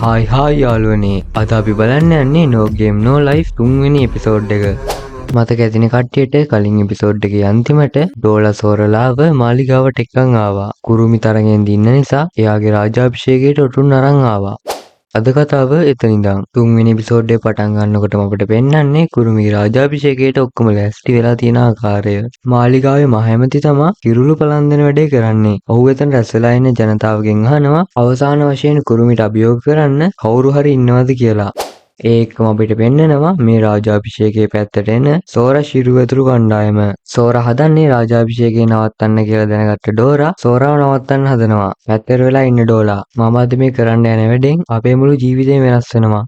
Hi යාළුවනේ අද අපි බලන්න යන්නේ No Game No Life තුන්වෙනි එපිසෝඩ් එක. මතක ඇතිනේ කට්ටියට කලින් එපිසෝඩ් එකේ අන්තිමට ඩෝලා සෝරලාව මාලිගාවට එක්කන් ආවා. කුරුමි තරගෙන් දින්න නිසා එයාගේ රාජාභිෂේකයට උටුන් අරන් ආවා. අද කතාව එතනින්දන් තුන්වෙනි එපිසෝඩ් එක පටන් ගන්නකොටම අපිට පෙන්වන්නේ කුරුමිගේ රාජාභිෂේකයට ඔක්කොම ලෑස්ති වෙලා තියෙන ආකාරය. මාලිගාවේ මහඇමති තමා කිරුළු පලන්දන වැඩේ කරන්නේ. ඔහු එතන රැස් වෙලා ඉන්න ජනතාවගෙන් අහනවා අවසාන වශයෙන් කුරුමිට අභියෝග කරන්න කවුරු හරි ඉන්නවද කියලා. ඒකම අපිට පෙන්නනවා මේ රාජාභිෂේකයේ පැත්තට එන සෝරා ශිරුවතුරු කණ්ඩායම. සෝරා හදන්නේ රාජාභිෂේකේ නවත්තන්න කියලා දැනගත්ත ඩෝරා සෝරාව නවත්තන්න හදනවා. පැත්තට වෙලා ඉන්න ඩෝලා මම අද මේ කරන්න යන වැඩෙන් අපේ මුළු ජීවිතේම වෙනස් වෙනවා.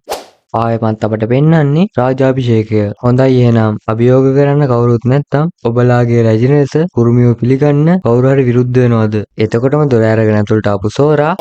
ආයෙමත් අපට පෙන්වන්නේ රාජාභිෂේකය. හොඳයි එහෙනම් අභියෝග කරන්න කවුරුත් නැත්තම් ඔබලාගේ රැජින ලෙස කුරුමියව පිළිගන්න කවුරු හරි විරුද්ධ වෙනවද? එතකොටම දොර ඇරගෙන ඇතුළට ආපු සෝරා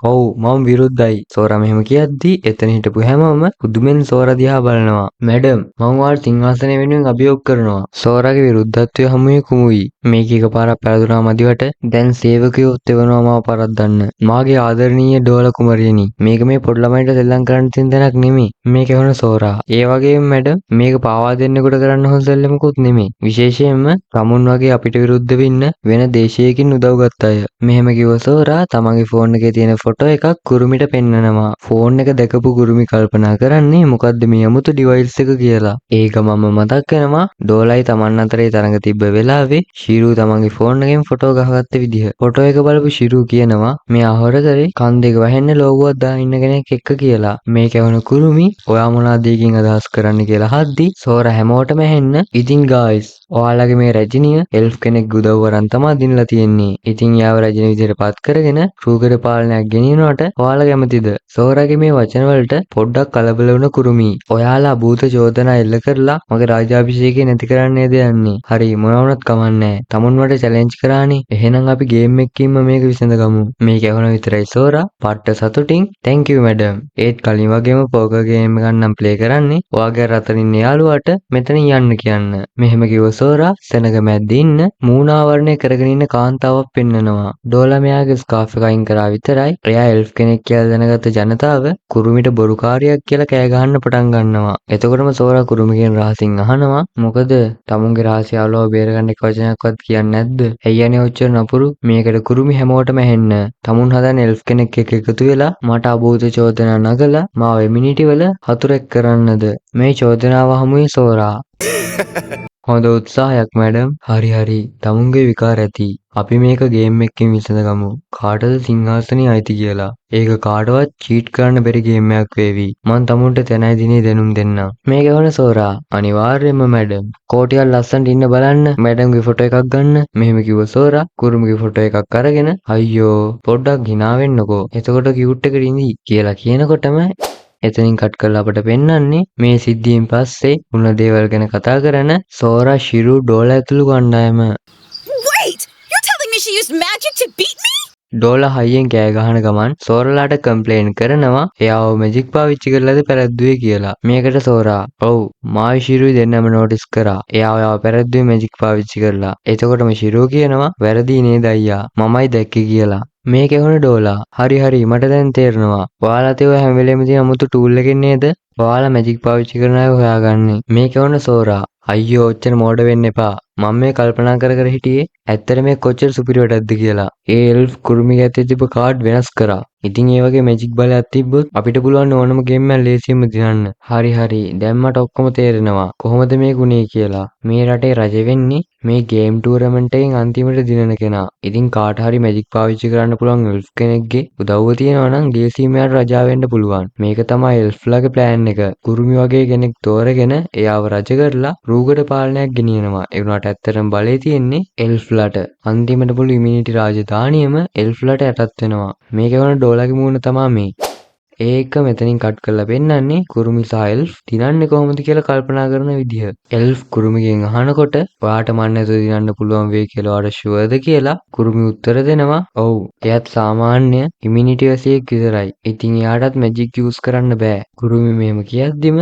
ඔව් මම විරුද්ධයි. සෝරා මෙහෙම කියද්දි එතන හිටපු හැමෝම පුදුමෙන් සෝරා දිහා බලනවා. මැඩම් මම ඔයාලට සිංහාසනය වෙනුවෙන් අභියෝග කරනවා. සෝරාගේ විරුද්ධත්වය හමුවේ කුමුයි. මේක එකපාරක් පැරදුනා මදිවට දැන් සේවකයොත් එවනවා මාව පරද්දන්න. මාගේ ආදරණීය ඩෝලා කුමරියනි මේක මේ පොඩි ළමයින්ට සෙල්ලම් කරන්න තියෙන තැනක් නෙමෙයි. මේක වෙන සෝරා. ඒ වගේම මැඩම් මේක පාවා දෙන්නෙකුට කරන්න හොඳ සෙල්ලමකුත් නෙමෙයි. විශේෂයෙන්ම තමුන් වගේ අපිට විරුද්ධව ඉන්න වෙන දේශයකින් උදව් ගත්ත අය. මෙහෙම කිව්ව සෝරා තමන්ගේ ෆෝන් එකේ තියෙන ෆොටෝ එකක් කුරුමිට පෙන්නනවා. ෆෝන් එක දැකපු කුරුමි කල්පනා කරන්නේ මොකද්ද මේ අමුතු ඩිවයිස් එක කියලා. ඒක මම මතක් වෙනවා ඩෝලයි තමන් අතරේ තරඟ තිබ්බ වෙලාවේ ශිරු තමන්ගේ ෆෝන් එකෙන් ෆොටෝ ගහගත්ත විදිහ. ෆොටෝ එක බලපු ශිරු කියනවා මෙයා හොරතරේ කන් දෙක වහෙන්න ලෝගුවක් දාන ඉන්න කෙනෙක් එක්ක කියලා. මේ කැවුණු කුරුමි ඔයා මොනවද ඒකින් අදහස් කරන්න කියලා හද්දි සෝරා හැමෝටම ඇහෙන්න ඉතින් ගායිස් ඔයාලගේ මේ රැජිනිය එල්ෆ් කෙනෙක් උදව් වරන් තමයි දිනලා තියෙන්නේ. ඉතින් යාව රැජින විදිහට පත් කරගෙන රූකඩ පාලනයක් ගෙනියනවට ඔයාලා කැමතිද? සෝරාගේ මේ වචන වලට පොඩ්ඩක් කලබල වුණ කුරුමි. ඔයාලා භූත චෝදනා එල්ල කරලා මගේ රාජාභිෂේකේ නැති කරන්නේද යන්නේ? හරි මොනවා වුණත් කමන්නේ. තමුන් වලට චැලෙන්ජ් කරානේ. එහෙනම් අපි ගේම් එකකින්ම මේක විසඳගමු. මේක ඇහුණ විතරයි සෝරා. පට්ට සතුටින් thank you madam. ඒත් කලින් වගේම පෝකර් ගේම් එකක් නම් ප්ලේ කරන්නේ. ඔයාගේ රටේ ඉන්න යාළුවාට මෙතනින් යන්න කියන්න. මෙහෙම කිව්ව සෝරා සෙනග මැද්දේ ඉන්න මූණාවරණය කරගෙන ඉන්න කාන්තාවක් පෙන්නනවා. ඩෝලා මෙයාගේ ස්කාෆ් එක අයින් කරා විතරයි එයා එල්ෆ් කෙනෙක් කියලා දැනගත්ත ජනතාව කුරුමිට බොරුකාරියක් කියලා කෑ ගහන්න පටන් ගන්නවා. එතකොටම සෝරා කුරුමිගෙන් රහසින් අහනවා මොකද තමුන්ගේ රහසිය යාළුවව බේරගන්න එක වචනයක්වත් කියන්නේ නැද්ද? ඇයියනේ ඔච්චර නපුරු? මේකට කුරුමි හැමෝටම ඇහෙන්න. තමුන් හදන එල්ෆ් කෙනෙක් එක්ක එකතු වෙලා මට අභූත චෝදනා නගලා මාව එමිනිටි වල හතුරෙක් කරන්නද? මේ චෝදනාව හමුවේ සෝරා හොඳ උත්සාහයක් මැඩම්. හරි තමුන්ගේ විකාර ඇති. අපි මේක ගේම් එකකින් විසඳගමු. කාටද සිංහාසනේ අයිති කියලා. ඒක කාටවත් චීට් කරන්න බැරි ගේම් එකක් වේවි. මං තමුන්ට තැනයි දිනේ දැනුම් දෙන්නම්. මේක වුණ සෝරා. අනිවාර්යයෙන්ම මැඩම්. කෝටියක් ලස්සනට ඉන්න බලන්න මැඩම්ගේ ෆොටෝ එකක් ගන්න. මෙහෙම කිව්ව සෝරා කුරුමිගේ ෆොටෝ එකක් අරගෙන අයියෝ පොඩ්ඩක් hina වෙන්නකෝ. එතකොට කියුට් එකට ඉඳි කියලා කියනකොටම එතනින් කට් කරලා අපට පෙන්වන්නේ මේ සිද්ධියෙන් පස්සේ වුණ දේවල් ගැන කතා කරන සෝරා ශිරු ඩෝලා ඇතුළු කණ්ඩායම. Wait! You're telling me she used magic to beat me? ඩෝලා හයියෙන් කෑ ගහන ගමන් සෝරලාට කම්ප්ලේන් කරනවා එයාව මැජික් පාවිච්චි කරලාද පැරද්දුවේ කියලා. මේකට සෝරා ඔව් මායි ශිරුයි දෙන්නම නෝටිස් කරා. එයාව පැරද්දුවේ මැජික් පාවිච්චි කරලා. එතකොටම ශිරු කියනවා වැරදි නේද අයියා මමයි දැක්කේ කියලා. මේක ඇහුණ ඩෝලා හරි මට දැන් තේරෙනවා. ඔයාලා තේ ඔය හැම වෙලේම තියෙන අමුතු ටූල් එකකින් නේද ඔයාලා මැජික් පාවිච්චි කරන අය හොයාගන්නේ. මේක ඇහුණ සෝරා අයියෝ ඔච්චර මෝඩ වෙන්න එපා. මම මේ කල්පනා කර හිටියේ ඇත්තට මේ කොච්චර සුපිරි වැඩක්ද කියලා. ඒ එල්ෆ් කුරුමිගේ ඇත්තේ තිබ්බ කාඩ් වෙනස් කරා. ඉතින් ඒ වගේ මැජික් බලයක් තිබ්බොත් අපිට පුළුවන් ඕනම ගේම් එකක් ලේසියෙන්ම දිනන්න. හරි දැන් මට ඔක්කොම තේරෙනවා කොහොමද මේ ගුණේ කියලා. මේ රටේ රජ වෙන්නේ මේ ගේම් ටූර්නමන්ට් එකෙන් අන්තිමට දිනන කෙනා. ඉතින් කාට හරි මැජික් පාවිච්චි කරන්න පුළුවන් එල්ෆ් කෙනෙක්ගේ උදව්ව තියෙනවා නම් ලේසියෙන්ම යාට රජා වෙන්න පුළුවන්. මේක තමයි එල්ෆ්ලාගේ ප්ලෑන් එක. කුරුමි වගේ කෙනෙක් තෝරගෙන එයාව රජ කරලා රූකඩ පාලනයක් ගෙනියනවා. ඒ වුණාට ඇත්තටම බලේ තියෙන්නේ එල්ෆ්ලාට. අන්තිමට පුළු ඉමිනිටි රාජධානියම එල්ෆ්ලාට යටත් වෙනවා. මේක වුණ ඩෝලාගේ මූණ තමයි මේ. ඒක මෙතනින් කට් කරලා පෙන්නන්නේ කුරුමි සහ එල්ෆ් දිනන්නේ කොහොමද කියලා කල්පනා කරන විදිහ. එල්ෆ් කුරුමිගෙන් අහනකොට ඔයාට මන් නැතුව දිනන්න පුළුවන් වෙයි කියලා ඔයාට ෂුවර්ද කියලා කුරුමි උත්තර දෙනවා. ඔව් එයාත් සාමාන්‍ය ඉමිනිටි වසියෙක් විතරයි. ඉතින් එයාටත් මැජික් යූස් කරන්න බෑ. කුරුමි මෙහෙම කියද්දිම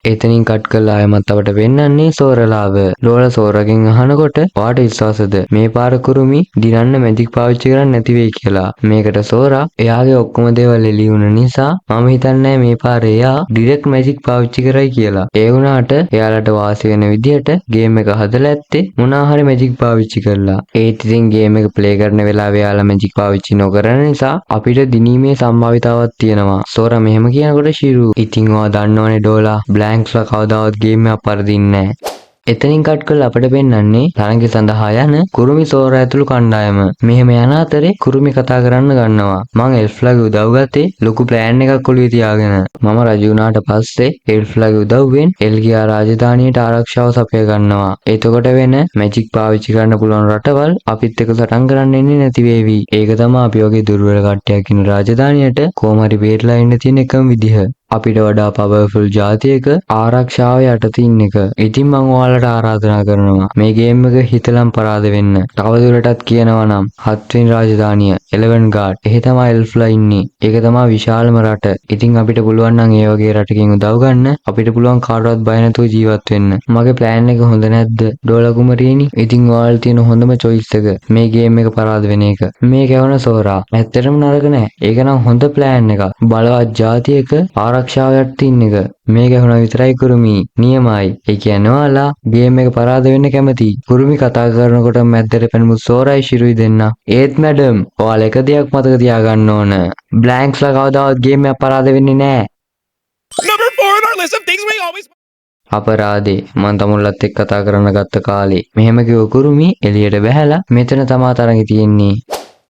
එතනින් කට් කළා ආයමත් අපට වෙන්නන්නේ සෝරලාව. ලෝලා සෝරගෙන් අහනකොට "වාට විශ්වාසද මේ පාර කුරුමි දිනන්න මැජික් පාවිච්චි කරන්නේ නැති වෙයි කියලා?" මේකට සෝරා "එයාගේ ඔක්කොම දේවල් එළි වුණ නිසා මම හිතන්නේ මේ පාරේ එයා ඩිරෙක්ට් මැජික් පාවිච්චි කරයි කියලා. ඒ වුණාට එයාලට වාසි වෙන විදිහට ගේම් එක හදලා ඇත්තේ මොනවා හරි මැජික් පාවිච්චි කරලා. ඒත් ඉතින් ගේම් එක ප්ලේ කරන වෙලාවේ එයාලා මැජික් පාවිච්චි නොකරන නිසා අපිට දිනීමේ සම්භාවිතාවක් තියෙනවා." සෝරා මෙහෙම කියනකොට ශිරු "ඉතින් ඔයා දන්නවනේ ඩෝලා බ්ලැන්ක්ස්ලා කවදාවත් ගේම් එකක් පරදින්නේ නැහැ." එතනින් කට් කරලා අපට පෙන්වන්නේ තරඟ සඳහා යන කුරුමි සෝරා ඇතුළු කණ්ඩායම. මෙහෙම යන අතරේ කුරුමි කතා කරන්න ගන්නවා. "මං එල්ෆ්ලාගේ උදව් ගත්තේ ලොකු ප්ලෑන් එකක් ඔළුවේ තියාගෙන. මම රජු වුණාට පස්සේ එල්ෆ්ලාගේ උදව්වෙන් එල්ගියා රාජධානියට ආරක්ෂාව සපය ගන්නවා. එතකොට වෙන මැජික් පාවිච්චි කරන්න පුළුවන් රටවල් අපිත් එක්ක සටන් කරන්න එන්නේ නැති වේවි. ඒක තමයි අපි වගේ දුර්වල කට්ටියක් ඉන්න රාජධානියට කොහොම හරි බේරලා ඉන්න තියෙන එකම විදිහ. අපිට වඩා පවර්ෆුල් ජාතියක ආරක්ෂාව යටතේ ඉන්න එක. ඉතින් මම ඔයාලට ආරාධනා කරනවා මේ ගේම් එක හිතලම් පරාද වෙන්න. තවදුරටත් කියනවා නම් 7 වෙනි රාජධානිය 11 ගාඩ්. එහෙ තමයි එල්ෆ්ලා ඉන්නේ. ඒක තමයි විශාලම රට. ඉතින් අපිට පුළුවන් නම් ඒ වගේ රටකින් උදව් ගන්න. අපිට පුළුවන් කාටවත් බය නැතුව ජීවත් වෙන්න. මගේ ප්ලෑන් එක හොඳ නැද්ද? ඩෝලා කුමරියනි. ඉතින් ඔයාලා තියෙන හොඳම චොයිස් එක මේ ගේම් එක පරාද වෙන එක. මේ කවන සෝරා. ඇත්තටම නරක නෑ. ඒක නම් හොඳ ප්ලෑන් එකක්. බලවත් ජාතියක ආරක්ෂාව යටතේ ඉන්න එක. මේ ගැහුණා විතරයි කුරුමි. නියමයි. ඒ කියන්නේ ඔයාලා ගේම් එක පරාද වෙන්න කැමති. කුරුමි කතා කරනකොට මැද්දට පැනමු සෝරායි ශිරුයි දෙන්න. "ඒත් මැඩම් ඔයාලා එක දෙයක් මතක තියාගන්න ඕන. බ්ලැන්ක්ස්ලා කවදාවත් ගේම් එක පරාද වෙන්නේ නෑ." Number 4 on our list of things we always. අපරාදේ මං තමුල්ලත් එක්ක කතා කරන්න ගත්ත කාලේ මෙහෙම කිව්ව කුරුමි එළියට බහැලා මෙතන තමා තරඟ තියෙන්නේ.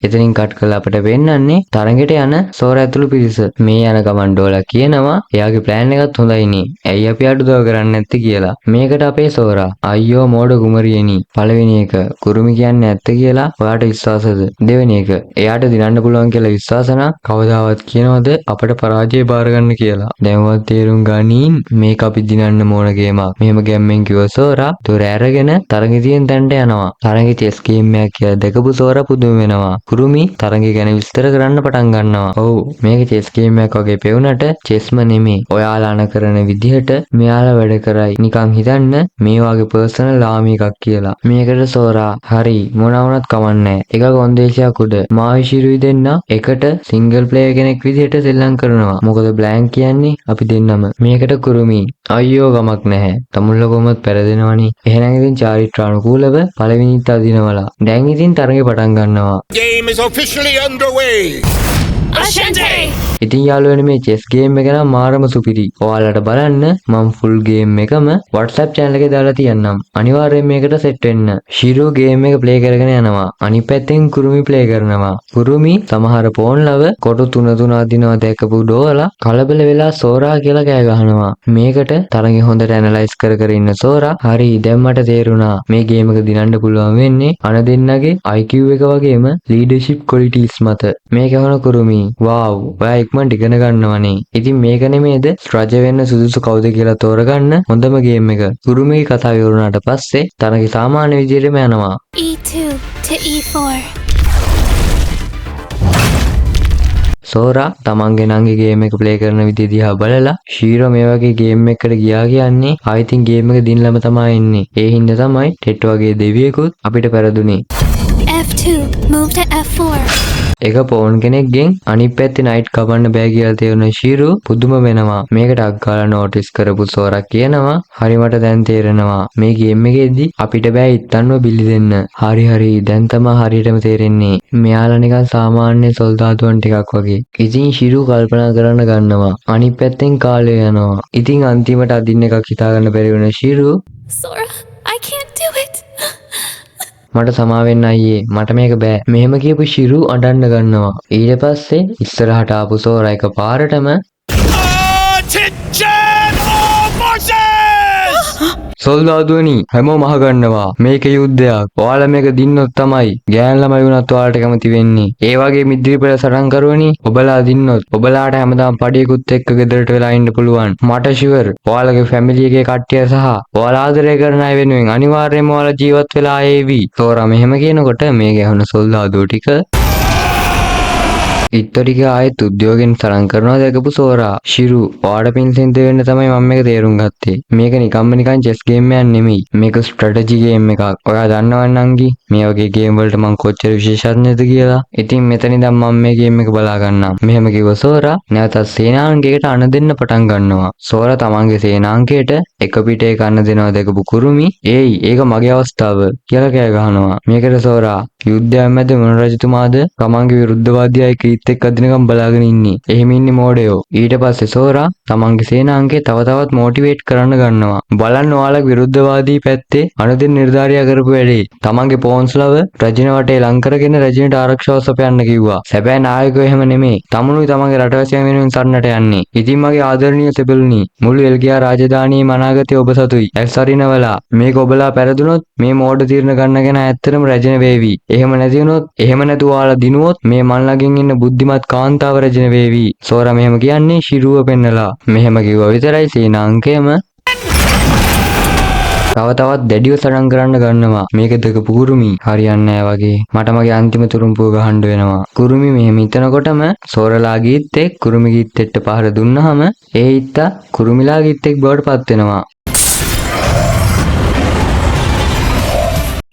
එතනින් කට් කරලා අපට පෙන්නන්නේ තරඟෙට යන සෝරා ඇතුළු පිරිස. මේ යන ගමන් ඩෝලා කියනවා එයාගේ ප්ලෑන් එකත් හොඳයිනේ. ඇයි අපි අඩුදව කරන්නේ නැත්තේ කියලා. මේකට අපේ සෝරා "අයියෝ මෝඩ කුමරියනි. පළවෙනි එක කුරුමි කියන්නේ ඇත්ත කියලා ඔයාට විශ්වාසද? දෙවෙනි එක එයාට දිනන්න පුළුවන් කියලා විශ්වාස නම් කවදාවත් කියනවද අපට පරාජය බාර ගන්න කියලා? දැන්වත් තේරුම් ගනින් මේක අපි දිනන්න ඕන ගේමක්." මෙහෙම ගැම්මෙන් කිව්ව සෝරා දොර ඇරගෙන තරඟේ තියෙන තැනට යනවා. තරඟේ චෙස් ගේම් එකක් කියලා දැකපු සෝරා පුදුම වෙනවා. කුරුමි තරඟය ගැන විස්තර කරන්න පටන් ගන්නවා. "ඔව් මේක චෙස් ගේම් එකක් වගේ පෙවුනට චෙස්ම නෙමේ. ඔයාලා අන කරන විදිහට මෙයාලා වැඩ කරයි. නිකන් හිතන්න මේ වගේ පර්සනල් ආමි එකක් කියලා." මේකට සෝරා "හරි මොනවා වුණත් කමන්නේ. එක කොන්දේසියක් උඩ මායි ශිරුයි දෙන්න එකට සිංගල් ප්ලේයර් කෙනෙක් විදිහට සෙල්ලම් කරනවා. මොකද බ්ලැන්ක් කියන්නේ අපි දෙන්නම." මේකට කුරුමි "අයියෝ ගමක් නැහැ. තමුල්ල කොහොමත් පෙරදෙනවනේ. එහෙනම් ඉතින් චාරිත්‍රානුකූලව පළවෙනිත් අදිනවලා. දැන් ඉතින් තරඟේ පටන් ගන්නවා." Game is officially underway. Ashante! ඉතින් යාළුවනේ මේ චෙස් ගේම් එක නම් මාරම සුපිරි. ඔයාලට බලන්න මම ෆුල් ගේම් එකම WhatsApp channel එකේ දාලා තියන්නම්. අනිවාර්යෙන් මේකට සෙට් වෙන්න. ශිරු ගේම් එක ප්ලේ කරගෙන යනවා. අනිත් පැත්තෙන් කුරුමි ප්ලේ කරනවා. කුරුමි සමහර ෆෝන් ලව කොටු 3 අදිනවා දැකපු ඩෝලා කලබල වෙලා සෝරා කියලා කෑ ගහනවා. මේකට තරඟේ හොඳට ඇනලයිස් කර කර ඉන්න සෝරා "හරි දැන් මට තේරුණා මේ ගේම් එක දිනන්න පුළුවන් වෙන්නේ අන දෙන්නගේ IQ එක වගේම ලීඩර්ෂිප් ක්වොලිටිස් මත." මේ කවන කුරුමි "වාව් ඔයා ඉක්මනට ඉගෙන ගන්නවනේ. ඉතින් මේක නෙමේද රජ වෙන්න සුදුසු කවුද කියලා තෝරගන්න හොඳම ගේම් එක." කුරුමිගේ කතාව ඉවරුණාට පස්සේ තරඟේ සාමාන්‍ය විදිහටම යනවා. E2 to E4. සෝරා තමන්ගේ නංගි ගේම් එක ප්ලේ කරන විදිහ දිහා බලලා "ශීරෝ මේ වගේ ගේම් එකකට ගියා කියන්නේ ආයිතින් ගේම් එක දිනලම තමයි එන්නේ. ඒ හින්දා තමයි ටෙට් වගේ දෙවියෙකුත් අපිට පෙරදුනේ." F2. Move to F4. එක පෝන් කෙනෙක්ගෙන් අනිත් පැත්තේ නයිට් කපන්න බෑ කියලා තේරුණ ශීරු පුදුම වෙනවා. මේකට අක්කාලා නෝටිස් කරපු සෝරා කියනවා "හරි මට දැන් තේරෙනවා මේ ගේම් එකේදී අපිට බෑ ඉත්තන්ව බිලි දෙන්න." හරි දැන් තමයි හරියටම තේරෙන්නේ. මෙයාලා නිකන් සාමාන්‍ය සොල්දාදුවන් ටිකක් වගේ. ඉතින් ශිරු කල්පනා කරන්න ගන්නවා. අනිත් පැත්තෙන් කාලය යනවා. ඉතින් අන්තිමට අදින්න එකක් හිතාගන්න බැරි වුණ ශිරු Sora, I can't do it. "මට සමා වෙන්න අයියේ මට මේක බෑ." මෙහෙම කියපු ශිරු අඬන්න ගන්නවා. ඊට පස්සේ ඉස්සරහට ආපු සෝරා එක පාරටම Attention all forces! "සොල්දාදුවනි හැමෝම අහගන්නවා මේක යුද්ධයක්. ඔයාලා මේක දින්නොත් තමයි ගෑන් ළමයි වුණත් ඔයාලට කැමති වෙන්නේ. ඒ වගේ මිද්‍රිපල සටන් කරුවනි ඔබලා දින්නොත් ඔබලාට හැමදාම පඩියකුත් එක්ක ගෙදරට වෙලා ඉන්න පුළුවන්. මට ෂුවර් ඔයාලගේ ෆැමිලි එකේ කට්ටිය සහ ඔයාලා ආදරය කරන අය වෙනුවෙන් අනිවාර්යයෙන්ම ඔයාලා ජීවත් වෙලා ආවේවි." සෝරා මෙහෙම කියනකොට මේ ගැහුණු සොල්දාදුව ටික ඉත්තරික ආයෙත් උද්‍යෝගෙන් තරං කරනවා දැකපු සෝරා ශිරු ඔයාට පින් සින්දු වෙන්න තමයි මම මේක තේරුම් ගත්තේ. මේක නිකම්ම නිකන් චෙස් ගේම් එකක් නෙමෙයි. මේක ස්ට්‍රැටජි ගේම් එකක්. ඔයා දන්නවද නංගි මේ වගේ ගේම් වලට මං කොච්චර විශේෂඥද කියලා. ඉතින් මෙතන ඉඳන් මම මේ ගේම් එක බලා ගන්නම්. මෙහෙම කිව්ව සෝරා නැවතත් සේනාංගයකට අණ දෙන්න පටන් ගන්නවා. සෝරා තමන්ගේ සේනාංගයට එක පිටේ කන්න දෙනවා දැකපු කුරුමි "ඒයි ඒක මගේ අවස්ථාව" කියලා කෑ ගහනවා. මේකට සෝරා යුද්ධයක් මැද මොන රජතුමාද තමන්ගේ විරුද්ධවාදියා එක්ක එක්ක අදිනකම් බලාගෙන ඉන්නේ. එහෙම ඉන්නේ මෝඩයෝ. ඊට පස්සේ සෝරා තමන්ගේ සේනාංගය තව තවත් මොටිවේට් කරන්න ගන්නවා. බලන්න ඔයාලගේ විරුද්ධවාදී පැත්තේ අනුදින නිර්ධාරියා කරපු වැඩේ. තමන්ගේ පෝන්ස්ලව රජින වටේ ලං කරගෙන රජිනට ආරක්ෂාව සපයන්න කිව්වා. සැබෑ නායකයෝ එහෙම නෙමෙයි. තමුණුයි තමන්ගේ රටවැසියන් වෙනුවෙන් සරණට යන්නේ. ඉතින් මගේ ආදරණීය සෙබළුනි මුළු එල්ගියා රාජධානියේ මනාගතේ ඔබ සතුයි. ඇස්සරිනවලා මේක ඔබලා පෙරදුනොත් මේ මෝඩ තීරණ ගන්න ගැන ඇත්තටම රැජින වේවි. එහෙම නැති වුණොත් එහෙම නැතුව ඔයාලා දිනුවොත් මේ මන් ළඟින් ඉන්න බුද්ධිමත් කාන්තාව රැජින වේවි. සෝරා මෙහෙම කියන්නේ ශිරුව පෙන්නලා. මෙහෙම කිව්වා විතරයි සේනාංකයම තව තවත් දැඩිව සටන් කරන්න ගන්නවා. මේක දැකපු කුරුමි හරියන්නේ නැහැ වගේ. මට මගේ අන්තිම තුරුම්පුව ගහන්න වෙනවා. කුරුමි මෙහෙම හිතනකොටම සෝරලාගේ ඉත්තෙක් කුරුමිගේ ඉත්තෙට පහර දුන්නාම ඒ ඉත්තා කුරුමිලාගේ ඉත්තෙක් බවට පත් වෙනවා.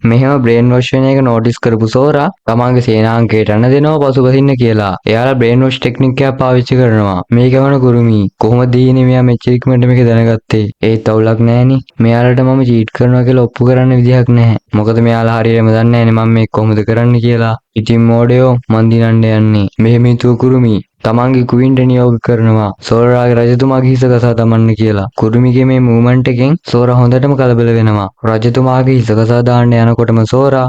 මෙහෙම බ්‍රේන් වොෂ් වෙන එක නෝටිස් කරපු සෝරා තමන්ගේ සේනාංකයට අණ දෙනවා පසුබසින්න කියලා. එයාලා බ්‍රේන් වොෂ් ටෙක්නික් එකක් පාවිච්චි කරනවා. මේක වන කුරුමි කොහොමද දීනේ මෙයා මෙච්චර ඉක්මනට මේක දැනගත්තේ? ඒත් අවුලක් නැහෙනි. මෙයාලට මම චීට් කරනවා කියලා ඔප්පු කරන්න විදිහක් නැහැ. මොකද මෙයාලා හරියටම දන්නේ නැහැනේ මම මේක කොහොමද කරන්න කියලා. ඉතින් මෝඩයෝ මන් දිනන්න යන්නේ. මෙහෙම හිතුව කුරුමි තමන්ගේ කුවින්ට නියෝග කරනවා සෝරාගේ රජතුමාගේ හිස ගසා දමන්න කියලා. කුරුමිගේ මේ මූවමන්ට් එකෙන් සෝරා හොඳටම කලබල වෙනවා. රජතුමාගේ හිස ගසා දාන්න යනකොටම සෝරා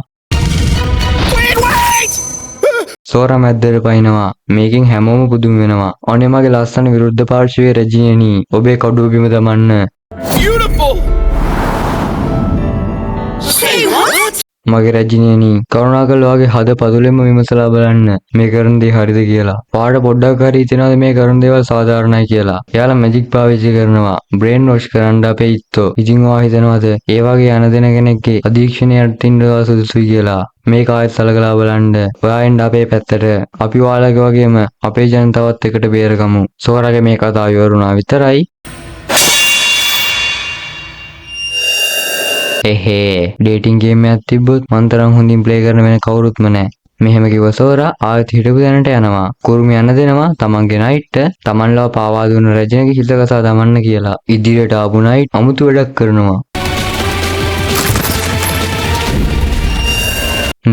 සෝරා මැද්දට පයින්නවා. මේකෙන් හැමෝම පුදුම වෙනවා. අනේ මගේ ලස්සන විරුද්ධ පාර්ශවයේ රජිනේනි ඔබේ කඩුව බිම දමන්න. Beautiful! Say what? මගේ රජිනේනි කරුණාකරලා ඔයාගේ හද පතුලෙන්ම විමසලා බලන්න මේ කරන දේ හරිද කියලා. පාඩ පොඩ්ඩක් හරි හිතනවාද මේ කරන දේවල් සාධාරණයි කියලා. එයාලා මැජික් පාවිච්චි කරනවා. බ්‍රේන් වොෂ් කරන්න අපේ ඉත්තෝ. ඉතින් ඔයා හිතනවාද ඒ වගේ යන දෙන කෙනෙක්ගේ අධීක්ෂණයට තින්නවා සුදුසුයි කියලා? මේක ආයෙත් සලකලා බලන්න. ඔයා එන්න අපේ පැත්තට. අපි ඔයාලගේ වගේම අපේ ජනතාවත් එකට බේරගමු. සෝරාගේ මේ කතාව ඉවරුණා විතරයි. එහේ ඩේටින් ගේම් එකක් තිබ්බොත් මන් තරම් හොඳින් ප්ලේ කරන වෙන කවුරුත්ම නැහැ. මෙහෙම කිව්ව සෝරා ආයෙත් හිටපු තැනට යනවා. කුරුමි යන්න දෙනවා තමන්ගේ නයිට්ට තමන්ලව පාවා දුන්න රජිනගේ හිත ගසා දමන්න කියලා. ඉදිරියට ආපු නයිට් අමුතු වැඩක් කරනවා.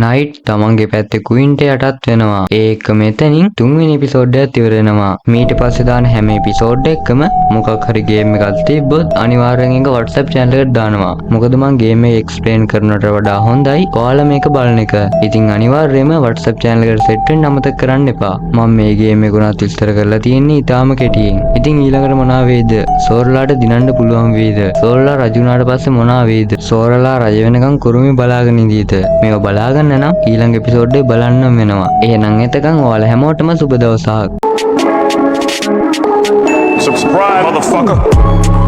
නයිට් තමන්ගේ පැත්තේ කුයින්ට යටත් වෙනවා. ඒක මෙතනින් තුන්වෙනි එපිසෝඩ් එකත් ඉවර වෙනවා. ඊට පස්සේ දාන හැම එපිසෝඩ් එකකම මොකක් හරි ගේම් එකක් තිබ්බොත් අනිවාර්යෙන් ඒක WhatsApp channel එකට දානවා. මොකද මං ගේම් එක එක්ස්ප්ලেইন කරනවට වඩා හොඳයි ඔයාලා මේක බලන එක. ඉතින් අනිවාර්යයෙන්ම WhatsApp channel එකට සෙට් වෙන්න අමතක කරන්න එපා. මම මේ ගේම් එක උනත් විස්තර කරලා තියෙන්නේ ඊටාම කෙටියෙන්. ඉතින් ඊළඟට මොනවා වේද? සෝරලාට දිනන්න පුළුවන් වේද? සෝරලා රජු වුණාට පස්සේ මොනවා වේද? සෝරලා රජ වෙනකන් කුරුමි බලාගෙන ඉඳීද? මේව බලාගෙන නම් ඊළඟ එපිසෝඩ් එක බලන්න වෙනවා. එහෙනම් එතකන් ඔයාලා හැමෝටම සුබ දවසක්. Subscribe, motherfucker!